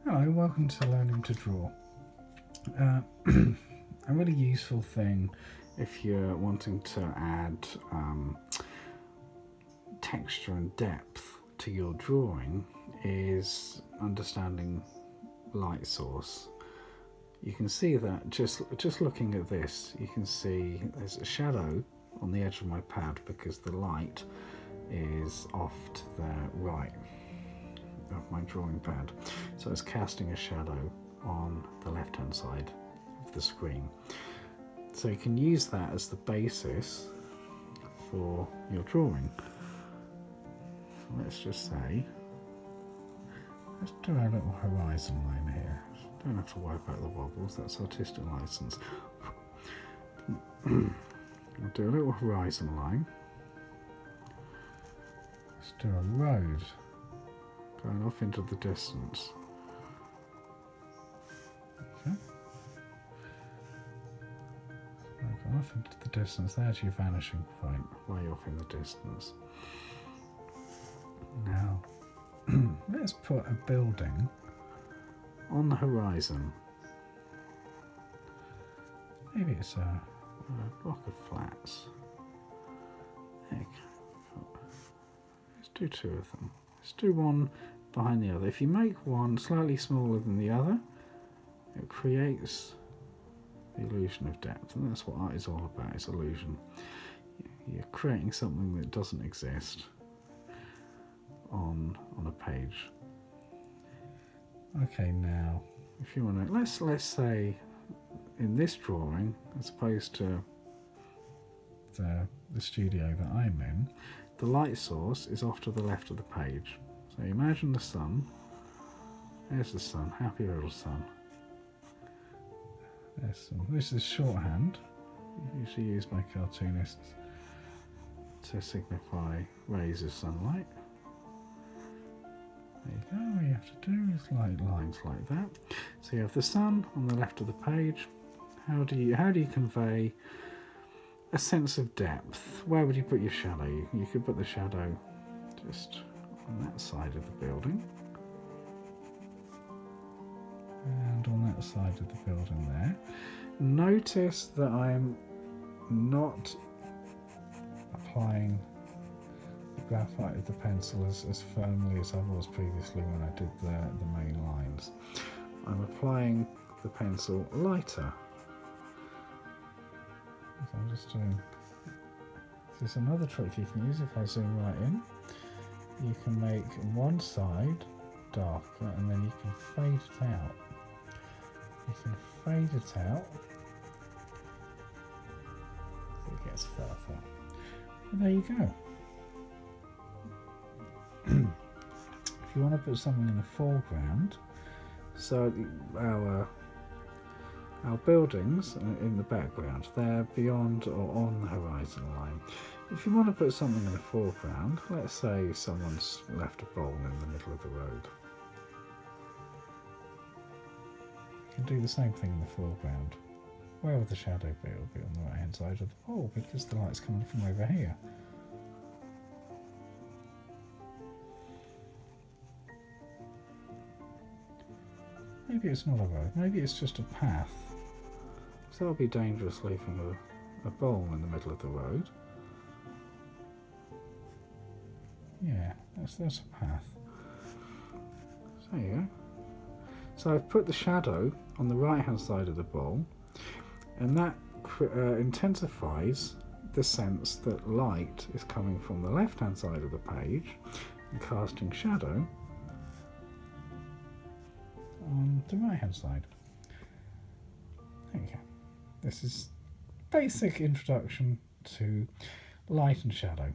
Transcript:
Hello, welcome to Learning to Draw. A really useful thing if you're wanting to add texture and depth to your drawing is understanding light source. You can see that just looking at this, you can see there's a shadow on the edge of my pad because the light is off to the right of my drawing pad, so it's casting a shadow on the left hand side of the screen. So you can use that as the basis for your drawing. Let's just say, let's do a little horizon line here. Don't have to worry about the wobbles, that's artistic license. We'll do a little horizon line. Let's do a road going off into the distance. Okay. Going off into the distance, there's your vanishing point, way off in the distance. Now, let's put a building on the horizon. Maybe it's a block of flats. There you go. Let's do two of them. Let's do one behind the other. If you make one slightly smaller than the other, it creates the illusion of depth, and that's what art is all about, it's illusion. You're creating something that doesn't exist on a page. Okay, now if you want to, let's say in this drawing, as opposed to the studio that I'm in, the light source is off to the left of the page. So imagine the sun. There's the sun, happy little sun. This is shorthand. I usually use my cartoonists to signify rays of sunlight. There you go, all you have to do is light lines like that. So you have the sun on the left of the page. How do you convey a sense of depth? Where would you put your shadow? You could put the shadow just on that side of the building. And on that side of the building there. Notice that I'm not applying the graphite of the pencil as firmly as I was previously when I did the main lines. I'm applying the pencil lighter. So I'm just doing, this is another trick you can use. If I zoom right in, you can make one side darker and then you can fade it out. You can fade it out so it gets further. And there you go. If you want to put something in the foreground, so our buildings in the background, they're beyond or on the horizon line. If you want to put something in the foreground, let's say someone's left a bowl in the middle of the road. You can do the same thing in the foreground. Where would the shadow be? It will be on the right hand side of the bowl because the light's coming from over here. Maybe it's not a road, maybe it's just a path. So that would be dangerous leaving a bowl in the middle of the road. Yeah, that's a path. So there you go. So I've put the shadow on the right hand side of the bowl, and that intensifies the sense that light is coming from the left hand side of the page and casting shadow on the right hand side. There you go. This is basic introduction to light and shadow.